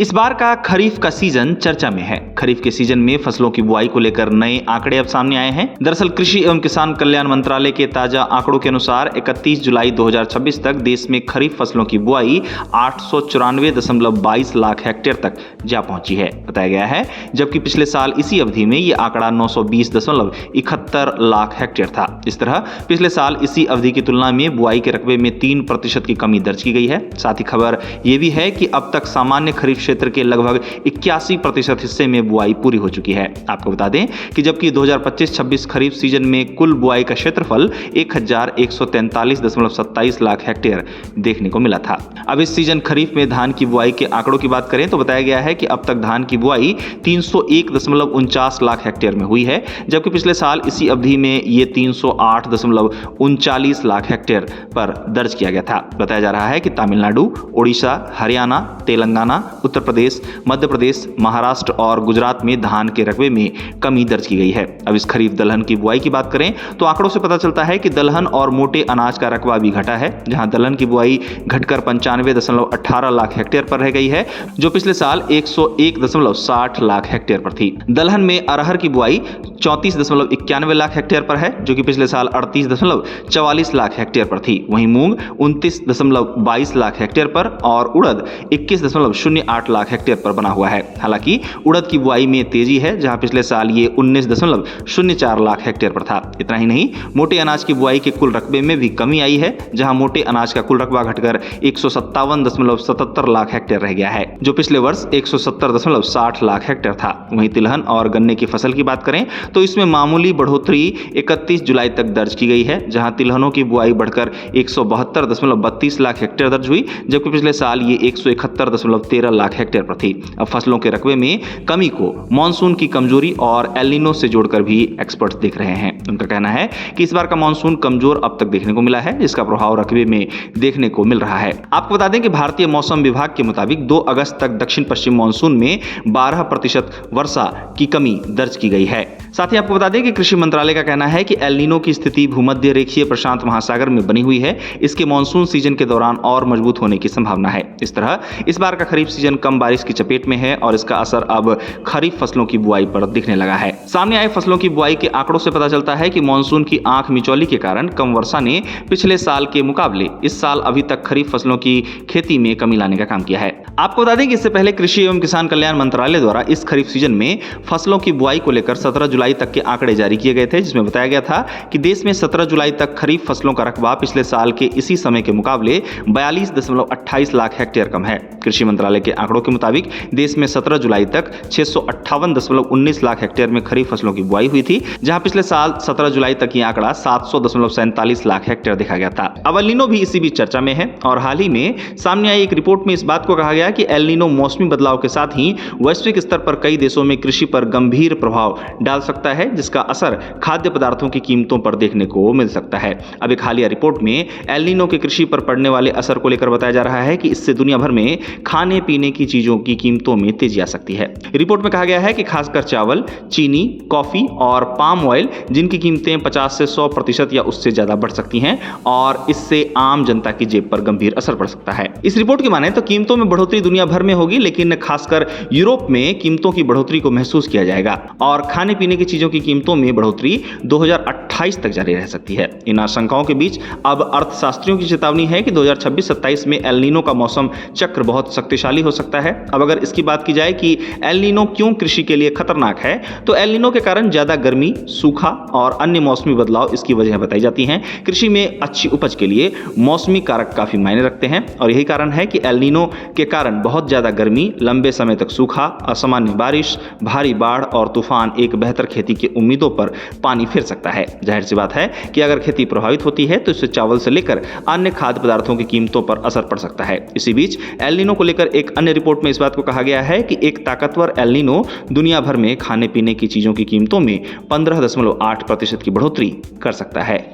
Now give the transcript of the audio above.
इस बार का खरीफ का सीजन चर्चा में है। खरीफ के सीजन में फसलों की बुआई को लेकर नए आंकड़े अब सामने आए हैं। दरअसल कृषि एवं किसान कल्याण मंत्रालय के ताजा आंकड़ों के अनुसार 31 जुलाई 2026 तक देश में खरीफ फसलों की बुआई 894.22 लाख हेक्टेयर तक जा पहुंची है, बताया गया है। जबकि पिछले साल इसी अवधि में ये आंकड़ा 920.71 लाख हेक्टेयर था। इस तरह पिछले साल इसी अवधि की तुलना में बुआई के रकबे में 3% की कमी दर्ज की गई है। साथ ही खबर यह भी है कि अब तक सामान्य खरीफ क्षेत्र के लगभग 81% हिस्से में बुआई पूरी हो चुकी है। आपको बता दें कि जबकि 2025-26 खरीफ सीजन में कुल बुआई का क्षेत्रफल 1143.27 लाख हेक्टेयर देखने को मिला था। अब इस सीजन खरीफ में धान की बुआई के आंकड़ों की बात करें तो बताया गया है कि अब तक धान की बुआई 301.49 लाख हेक्टेयर में हुई है, जबकि पिछले साल इसी अवधि में ये 308.39 लाख हेक्टेयर पर दर्ज किया गया था। बताया जा रहा है कि तमिलनाडु, ओडिशा, हरियाणा, तेलंगाना, उत्तर प्रदेश, मध्य प्रदेश, महाराष्ट्र और गुजरात में धान के रकबे में कमी दर्ज की गई है। अब इस खरीफ दलहन की बुआई की बात करें तो आंकड़ों से पता चलता है कि दलहन और मोटे अनाज का रकबा भी घटा है, जहां दलहन की बुआई घटकर 95.18 लाख हेक्टेयर पर रह गई है, जो पिछले साल 101.60 लाख हेक्टेयर पर थी। दलहन में अरहर की बुआई 34.91 लाख हेक्टेयर पर है, जो कि पिछले साल 38.44 लाख हेक्टेयर पर थी। वहीं मूंग 29.22 लाख हेक्टेयर पर और उड़द 21.08 लाख हेक्टेयर पर बना हुआ है। हालांकि उड़द की बुआई में तेजी है, जहां पिछले साल ये 19.04 लाख हेक्टेयर पर था। इतना ही नहीं, मोटे अनाज की बुआई के कुल रकबे में भी कमी आई है, जहां मोटे अनाज का कुल रकबा घटकर 157.77 लाख हेक्टेयर रह गया है, जो पिछले वर्ष 170.60 लाख हेक्टेयर था। वहीं तिलहन और गन्ने की फसल की बात करें तो इसमें मामूली बढ़ोतरी 31 जुलाई तक दर्ज की गई है, जहां तिलहनों की बुआई बढ़कर 172.32 लाख हेक्टेयर दर्ज हुई, जबकि पिछले साल ये 171.13 लाख हेक्टेयर पर थी। अब फसलों के रकबे में कमी को मानसून की कमजोरी और एल नीनो से जोड़कर भी एक्सपर्ट्स देख रहे हैं। उनका कहना है कि इस बार का मानसून कमजोर अब तक देखने को मिला है, जिसका प्रभाव रकबे में देखने को मिल रहा है। आपको बता दें कि भारतीय मौसम विभाग के मुताबिक 2 अगस्त तक दक्षिण पश्चिम मानसून में 12% वर्षा की कमी दर्ज की गई है। साथ ही आपको बता दें कि कृषि मंत्रालय का कहना है कि एल नीनो की स्थिति भूमध्य रेखीय प्रशांत महासागर में बनी हुई है। इसके मानसून सीजन के दौरान और मजबूत होने की संभावना है। इस तरह इस बार का खरीफ सीजन कम बारिश की चपेट में है और इसका असर अब खरीफ फसलों की बुआई पर दिखने लगा है। सामने आए फसलों की बुआई के आंकड़ों से पता चलता है कि मानसून की आंख मिचौली के कारण कम वर्षा ने पिछले साल के मुकाबले इस साल अभी तक खरीफ फसलों की खेती में कमी लाने का काम किया है। आपको बता दें कि इससे पहले कृषि एवं किसान कल्याण मंत्रालय द्वारा इस खरीफ सीजन में फसलों की बुआई को लेकर 17 जुलाई तक के आंकड़े जारी किए गए थे, जिसमें बताया गया था कि देश में 17 जुलाई तक खरीफ फसलों का रकबा पिछले साल के इसी समय के मुकाबले 42.28 लाख हेक्टेयर कम है। कृषि मंत्रालय के आंकड़ों के मुताबिक देश में 17 जुलाई तक 658.19 लाख हेक्टेयर में खरीफ फसलों की बुआई हुई थी, जहां पिछले साल 17 जुलाई तक ये आंकड़ा 700.47 लाख हेक्टेयर देखा गया था। अब एल नीनो भी इसी बीच चर्चा में है और हाल ही में सामने आई एक रिपोर्ट में इस बात को कहा गया कि एल नीनो मौसमी बदलाव के साथ ही वैश्विक स्तर पर कई देशों में कृषि पर गंभीर प्रभाव डाल सकता है, जिसका असर खाद्य पदार्थों की कीमतों पर देखने को मिल सकता है। अब एक हालिया रिपोर्ट में एल नीनो के कृषि पर पड़ने वाले असर को लेकर बताया जा रहा है कि इससे दुनिया भर में खाने पीने की चीजों की कीमतों में तेजी आ सकती है। रिपोर्ट में कहा गया है कि खासकर चावल, चीनी, कॉफी और पाम ऑयल, जिनकी कीमतें 50 से 100% या उससे ज्यादा बढ़ सकती हैं और इससे आम जनता की जेब पर गंभीर असर पड़ सकता है। इस रिपोर्ट की माने तो कीमतों में बढ़ोतरी दुनिया भर में होगी, लेकिन खासकर यूरोप में कीमतों की बढ़ोतरी को महसूस किया जाएगा और खाने पीने की चीजों की कीमतों में बढ़ोतरी 2028 तक जारी रह सकती है। इन आशंकाओं के बीच अब अर्थशास्त्रियों की चेतावनी है कि 2026-27 में एल नीनो का मौसम चक्र बहुत शक्तिशाली हो सकता है। अब अगर इसकी बात की जाए कि एल नीनो क्यों कृषि के लिए खतरनाक है, तो एल नीनो के कारण ज्यादा गर्मी, सूखा और अन्य मौसमी बदलाव इसकी वजह बताई जाती हैं। कृषि में अच्छी उपज के लिए मौसमी कारक काफी मायने रखते हैं और यही कारण है कि एल नीनो के कारण बहुत ज्यादा गर्मी, लंबे समय तक सूखा, असामान्य बारिश, भारी बाढ़ और तूफान एक बेहतर खेती की उम्मीदों पर पानी फिर सकता है। जाहिर सी बात है कि अगर खेती प्रभावित होती है तो इससे चावल से लेकर अन्य खाद्य पदार्थों की कीमतों पर असर पड़ सकता है। इसी बीच एल नीनो को लेकर एक अन्य रिपोर्ट में इस बात को कहा गया है कि एक ताकतवर एल नीनो दुनिया भर में खाने पीने की चीजों की कीमतों में 15.8% की बढ़ोतरी कर सकता है।